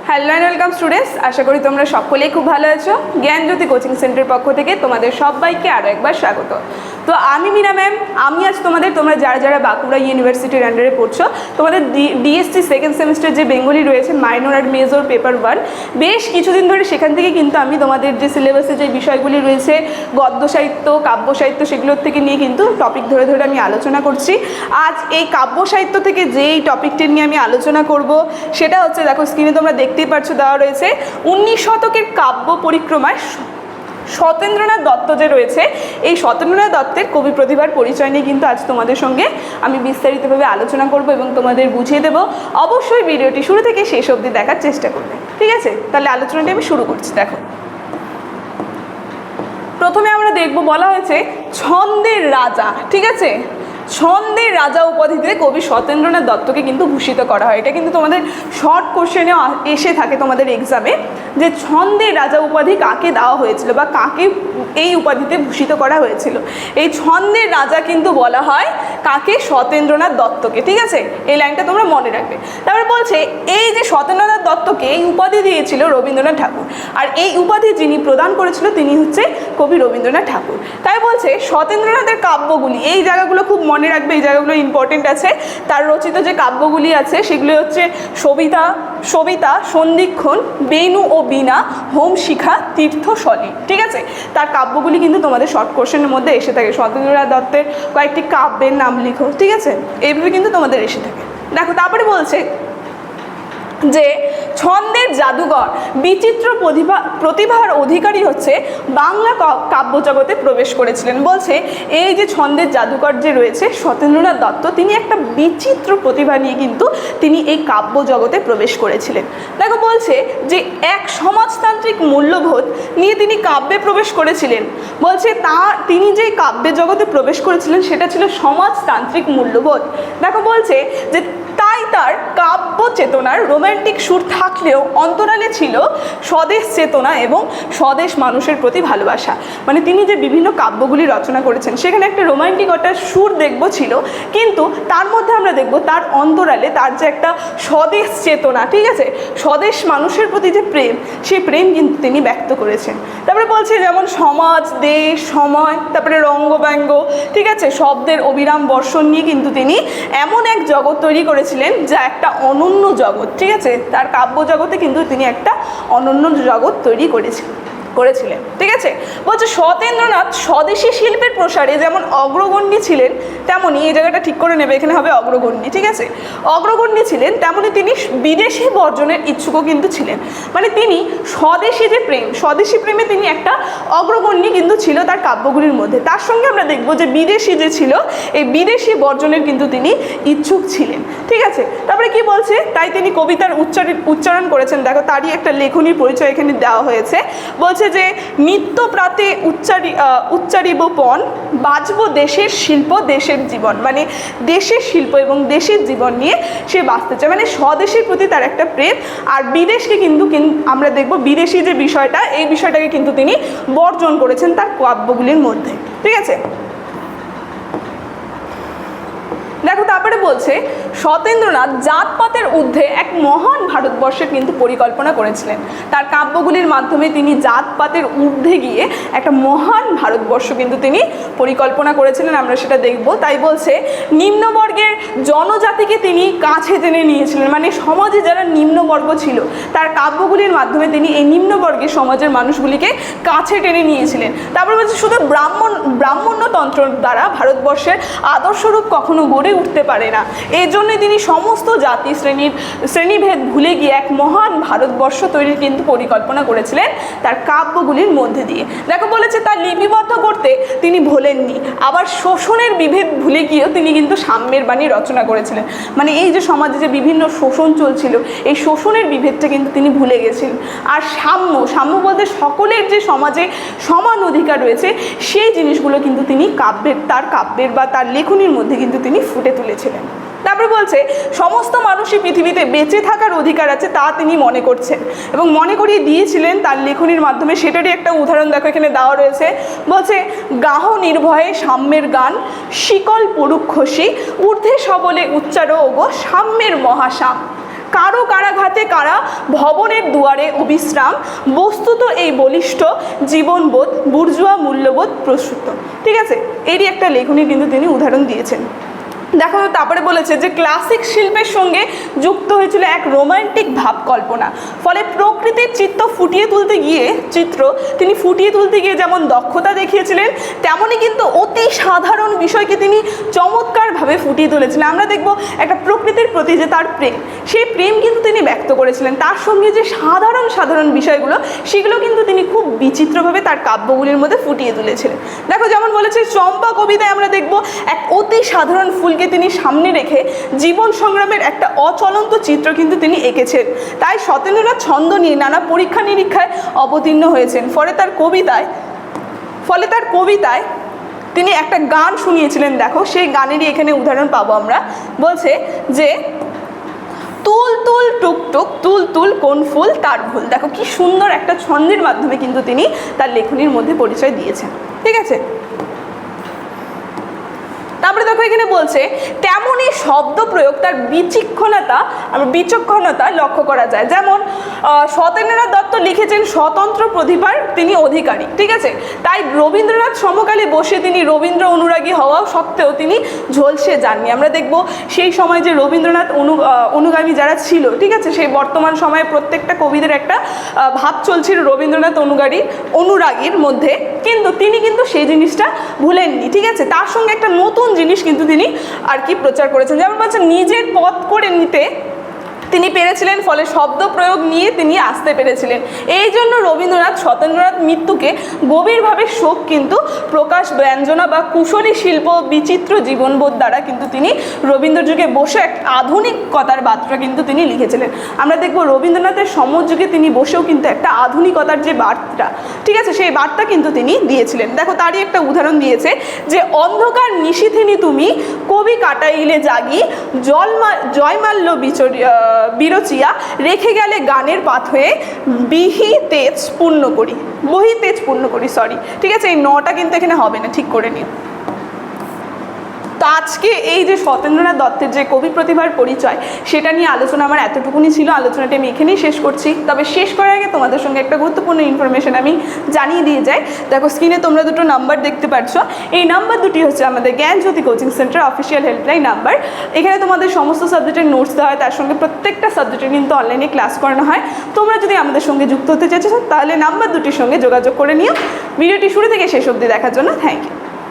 Hello and welcome students, আশা করি তোমরা সকলেই খুব ভালো আছো। জ্ঞানজ্যোতি কোচিং সেন্টারের পক্ষ থেকে তোমাদের সবাইকে আরও একবার স্বাগত। তো আমি মীনা ম্যাম, আমি আজ তোমরা যারা যারা বাঁকুড়া ইউনিভার্সিটির আন্ডারে পড়ছো, তোমাদের ডিএসসি সেকেন্ড সেমিস্টার যে বেঙ্গলি রয়েছে মাইনর আর মেজর পেপার 1, বেশ কিছুদিন ধরে সেখান থেকে কিন্তু আমি তোমাদের যে সিলেবাসে যে বিষয়গুলি রয়েছে গদ্য সাহিত্য, কাব্য সাহিত্য, সেগুলোর থেকে নিয়ে কিন্তু টপিক ধরে ধরে আমি আলোচনা করছি। আজ এই কাব্য সাহিত্য থেকে যেই টপিকটি নিয়ে আমি আলোচনা করব সেটা হচ্ছে, দেখো স্ক্রিনে তোমরা দেখতেই পাচ্ছ দেওয়া রয়েছে 19 শতকের কাব্য পরিক্রমায় সতেন্দ্রনাথ দত্ত যে রয়েছে, এই সতেন্দ্রনাথ দত্তের কবি প্রতিভার পরিচয় নিয়ে কিন্তু আজ তোমাদের সঙ্গে আমি বিস্তারিতভাবে আলোচনা করব এবং তোমাদের বুঝিয়ে দেবো। অবশ্যই ভিডিওটি শুরু থেকে শেষ অবধি দেখার চেষ্টা করবে, ঠিক আছে? তাহলে আলোচনাটি আমি শুরু করছি। দেখো, প্রথমে আমরা দেখব, বলা হয়েছে ছন্দের রাজা, ঠিক আছে? ছন্দের রাজা উপাধিতে কবি সতেন্দ্রনাথ দত্তকে কিন্তু ভূষিত করা হয়। এটা কিন্তু তোমাদের শর্ট কোশ্চেনে এসে থাকে তোমাদের এক্সামে, যে ছন্দের রাজা উপাধি কাকে দেওয়া হয়েছিল বা কাকে এই উপাধিতে ভূষিত করা হয়েছিল। এই ছন্দের রাজা কিন্তু বলা হয় কাকে? সতেন্দ্রনাথ দত্তকে, ঠিক আছে? এই লাইনটা তোমরা মনে রাখবে। তারপরে বলছে এই যে সতেন্দ্রনাথ দত্তকে এই উপাধি দিয়েছিল রবীন্দ্রনাথ ঠাকুর, আর এই উপাধি যিনি প্রদান করেছিল তিনি হচ্ছে কবি রবীন্দ্রনাথ ঠাকুর। তাই বলছে সতেন্দ্রনাথের কাব্যগুলি, এই জায়গাগুলো খুব মনে রাখবে, এই জায়গাগুলো ইম্পর্টেন্ট আছে। তার রচিত যে কাব্যগুলি আছে সেগুলি হচ্ছে সবিতা, সন্ধিক্ষণ, বেণু ও বীণা, হোমশিখা, তীর্থশলী, ঠিক আছে? তার কাব্যগুলি কিন্তু তোমাদের শর্ট কোশ্চেনের মধ্যে এসে থাকে। সতেন্দ্রনাথ দত্তের কয়েকটি কাব্যের নাম লিখো, ঠিক আছে? এইভাবে কিন্তু তোমাদের এসে থাকে। দেখো, তারপরে বলছে যে ছন্দের জাদুঘর বিচিত্র প্রতিভার অধিকারী হচ্ছে বাংলা কাব্য জগতে প্রবেশ করেছিলেন। বলছে এই যে ছন্দের জাদুঘর যে রয়েছে সতেন্দ্রনাথ দত্ত, তিনি একটা বিচিত্র প্রতিভা নিয়ে কিন্তু তিনি এই কাব্য জগতে প্রবেশ করেছিলেন। দেখো, বলছে যে এক সমাজতান্ত্রিক মূল্যবোধ নিয়ে তিনি কাব্যে প্রবেশ করেছিলেন। বলছে তিনি যে কাব্যের জগতে প্রবেশ করেছিলেন সেটা ছিল সমাজতান্ত্রিক মূল্যবোধ। দেখো, বলছে যে তাই তার কাব্য চেতনার রোম্যান্টিক সুর থাকলেও অন্তরালে ছিল স্বদেশ চেতনা এবং স্বদেশ মানুষের প্রতি ভালোবাসা। মানে তিনি যে বিভিন্ন কাব্যগুলি রচনা করেছেন সেখানে একটা রোম্যান্টিকতার সুর দেখবো ছিল, কিন্তু তার মধ্যে আমরা দেখব তার অন্তরালে তার যে একটা স্বদেশ চেতনা, ঠিক আছে, স্বদেশ মানুষের প্রতি যে প্রেম, সেই প্রেম কিন্তু তিনি ব্যক্ত করেছেন। তারপরে বলছে যেমন সমাজ, দেশ, সময়, তারপরে রঙ্গব্যঙ্গ, ঠিক আছে, শব্দের অবিরাম বর্ষণ নিয়ে কিন্তু তিনি এমন এক জগৎ তৈরি করেছিলেন যা একটা অনন্য জগৎ, ঠিক আছে? তার কাব্য জগতে কিন্তু তিনি একটা অনন্য জগৎ তৈরি করেছিলেন, ঠিক আছে? বলছে সতেন্দ্রনাথ স্বদেশী শিল্পের প্রসারে যেমন অগ্রগণ্যী ছিলেন, তেমনই, এই জায়গাটা ঠিক করে নেবে, এখানে হবে অগ্রগণ্যী, ঠিক আছে? অগ্রগণ্যী ছিলেন, তেমনই তিনি বিদেশি বর্জনের ইচ্ছুকও কিন্তু ছিলেন। মানে তিনি স্বদেশী যে প্রেম, স্বদেশী প্রেমে তিনি একটা অগ্রগণ্যী কিন্তু ছিল তার কাব্যগুলির মধ্যে। তার সঙ্গে আমরা দেখব যে বিদেশি যে ছিল, এই বিদেশি বর্জনের কিন্তু তিনি ইচ্ছুক ছিলেন, ঠিক আছে? তারপরে কি বলছে, তাই তিনি কবিতার উচ্চারণ করেছেন। দেখো, তারই একটা লেখনীর পরিচয় এখানে দেওয়া হয়েছে। বলছে যে নিত্য প্রাতে উচ্চারিব পণ, বাঁচব দেশের শিল্প দেশের জীবন। মানে দেশের শিল্প এবং দেশের জীবন নিয়ে সে বাঁচতে চায়, মানে স্বদেশের প্রতি তার একটা প্রেম। আর বিদেশকে কিন্তু আমরা দেখব বিদেশি যে বিষয়টা, এই বিষয়টাকে কিন্তু তিনি বর্জন করেছেন তার কাব্যগুলির মধ্যে, ঠিক আছে? দেখো, তারপরে বলছে সতেন্দ্রনাথ জাতপাতের ঊর্ধ্বে এক মহান ভারতবর্ষের কিন্তু পরিকল্পনা করেছিলেন। তার কাব্যগুলির মাধ্যমে তিনি জাতপাতের ঊর্ধ্বে গিয়ে একটা মহান ভারতবর্ষ কিন্তু তিনি পরিকল্পনা করেছিলেন, আমরা সেটা দেখব। তাই বলছে নিম্নবর্গের জনজাতিকে তিনি কাছে টেনে নিয়েছিলেন। মানে সমাজে যারা নিম্নবর্গ ছিল, তার কাব্যগুলির মাধ্যমে তিনি এই নিম্নবর্গের সমাজের মানুষগুলিকে কাছে টেনে নিয়েছিলেন। তারপরে বলছে শুধু ব্রাহ্মণ্যতন্ত্র দ্বারা ভারতবর্ষের আদর্শরূপ কখনো গড়ে উঠতে পারে না। এই জন্যই তিনি সমস্ত জাতি শ্রেণীভেদ ভুলে গিয়ে এক মহান ভারতবর্ষ তৈরির কিন্তু পরিকল্পনা করেছিলেন তার কাব্যগুলির মধ্যে দিয়ে। দেখো, বলেছে তা লিপিবদ্ধ করতে তিনি ভোলেননি, আবার শোষণের বিভেদ ভুলে গিয়েও তিনি কিন্তু সাম্যের বাণী রচনা করেছিলেন। মানে এই যে সমাজে যে বিভিন্ন শোষণ চলছিল, এই শোষণের বিভেদটা কিন্তু তিনি ভুলে গেছিলেন। আর সাম্য বলতে সকলের যে সমাজে সমান অধিকার রয়েছে, সেই জিনিসগুলো কিন্তু তিনি তার কাব্যের বা তার লেখনীর মধ্যে কিন্তু তিনি ফুটে তুলেছিলেন। তারপরে বলছে সমস্ত মানুষই পৃথিবীতে বেঁচে থাকার অধিকার আছে তা তিনি মনে করছেন এবং মনে করিয়ে দিয়েছিলেন তার লেখনীর মাধ্যমে। সেটারই একটা উদাহরণ দেখো এখানে দেওয়া রয়েছে। বলছে গাহ নির্ভয়ে সাম্যের গান, শিকল পড়ুক খসি, ঊর্ধ্বে সবলে উচ্চারো ওগো সাম্যের মহাসাম। কারো কারাঘাতে কারা ভবনের দুয়ারে অবিশ্রাম, বস্তুত এই বলিষ্ঠ জীবনবোধ বুর্জুয়া মূল্যবোধ প্রসূত। ঠিক আছে, এরই একটা লেখনী কিন্তু তিনি উদাহরণ দিয়েছেন। দেখো তারপরে বলেছে যে ক্লাসিক শিল্পের সঙ্গে যুক্ত হয়েছিল এক রোমান্টিক ভাব কল্পনা, ফলে প্রকৃতির চিত্র ফুটিয়ে তুলতে গিয়ে যেমন দক্ষতা দেখিয়েছিলেন, তেমনই কিন্তু অতি সাধারণ বিষয়কে তিনি চমৎকারভাবে ফুটিয়ে তুলেছিলেন। আমরা দেখব একটা প্রকৃতির প্রতি যে তার প্রেম, সেই প্রেম কিন্তু তিনি ব্যক্ত করেছিলেন, তার সঙ্গে যে সাধারণ সাধারণ বিষয়গুলো সেগুলো কিন্তু তিনি খুব বিচিত্রভাবে তার কাব্যগুলির মধ্যে ফুটিয়ে তুলেছিলেন। দেখো যেমন বলেছে চম্পা কবিতায় আমরা দেখব এক অতি সাধারণ ফুলকে তিনি সামনে রেখে জীবন সংগ্রামের একটা অচলন্ত চিত্র কিন্তু তিনি এঁকেছেন। তাই সতেন্দ্রনাথ ছন্দ নিয়ে নানা পরীক্ষা নিরীক্ষায় অবতীর্ণ হয়েছেন। ফলে তার কবিতায় তিনি একটা গান শুনিয়েছিলেন। দেখো সেই গানেরই এখানে উদাহরণ পাবো আমরা। বলছে যে তুল তুল টুক টুক তুল তুল কোন ফুল তার ভুল। দেখো কি সুন্দর একটা ছন্দের মাধ্যমে কিন্তু তিনি তার লেখনীর মধ্যে পরিচয় দিয়েছেন। ঠিক আছে, তারপরে দেখো এখানে বলছে তেমনই শব্দ প্রয়োগ তার বিচক্ষণতা লক্ষ্য করা যায়। যেমন সতেন্দ্রনাথ দত্ত লিখেছেন স্বতন্ত্র প্রতিভার তিনি অধিকারী। ঠিক আছে, তাই রবীন্দ্রনাথ সমকালে বসে তিনি রবীন্দ্র অনুরাগী হওয়া সত্ত্বেও তিনি ঝলসে যাননি। আমরা দেখব সেই সময় যে রবীন্দ্রনাথ অনুগামী যারা ছিল, ঠিক আছে, সেই বর্তমান সময়ে প্রত্যেকটা কবিদের একটা ভাব চলছিল রবীন্দ্রনাথ অনুরাগীর মধ্যে, কিন্তু তিনি কিন্তু সেই জিনিসটা ভুলেননি। ঠিক আছে, তার সঙ্গে একটা নতুন জিনিস কিন্তু তিনি আর কি প্রচার করেছেন। যেমন বলছেন নিজের পথ করে নিতে তিনি পেরেছিলেন, ফলে শব্দ প্রয়োগ নিয়ে তিনি আসতে পেরেছিলেন। এই জন্য সতেন্দ্রনাথ মৃত্যুকে গভীরভাবে শোক কিন্তু প্রকাশ ব্যঞ্জনা বা কুশলী শিল্প বিচিত্র জীবনবোধ দ্বারা কিন্তু তিনি রবীন্দ্র যুগে বসে এক আধুনিকতার বার্তা কিন্তু তিনি লিখেছিলেন। আমরা দেখব রবীন্দ্রনাথের সমযুগে তিনি বসেও কিন্তু একটা আধুনিকতার যে বার্তা, ঠিক আছে, সেই বার্তা কিন্তু তিনি দিয়েছিলেন। দেখো তারই একটা উদাহরণ দিয়েছে যে অন্ধকার নিশীথিনী তুমি কবি কাটাইলে জাগি জয়মাল্য বিরচিয়া রেখে গেলে গানের পাত হয়ে বহি তেজ পূর্ণ করি সরি। ঠিক আছে, এই নটা কিন্তু এখানে হবে না, ঠিক করে নিও। তো আজকে এই যে সতেন্দ্রনাথ দত্তের যে কবি প্রতিভার পরিচয় সেটা নিয়ে আলোচনা আমার এতটুকুনি ছিল। আলোচনাটা আমি এখানেই শেষ করছি। তবে শেষ করার আগে তোমাদের সঙ্গে একটা গুরুত্বপূর্ণ ইনফরমেশন আমি জানিয়ে দিয়ে যাই। দেখো স্ক্রিনে তোমরা দুটো নাম্বার দেখতে পাচ্ছ, এই নাম্বার দুটি হচ্ছে আমাদের Gyanjyoti coaching centre official helpline number. এখানে তোমাদের সমস্ত সাবজেক্টের নোটস দেওয়া হয়, তার সঙ্গে প্রত্যেকটা সাবজেক্টের কিন্তু অনলাইনে ক্লাস করানো হয়। তোমরা যদি আমাদের সঙ্গে যুক্ত হতে চাইছো তাহলে নাম্বার দুটির সঙ্গে যোগাযোগ করে নিও। ভিডিওটি শুরু থেকে শেষ অবধি দেখার জন্য থ্যাংক ইউ।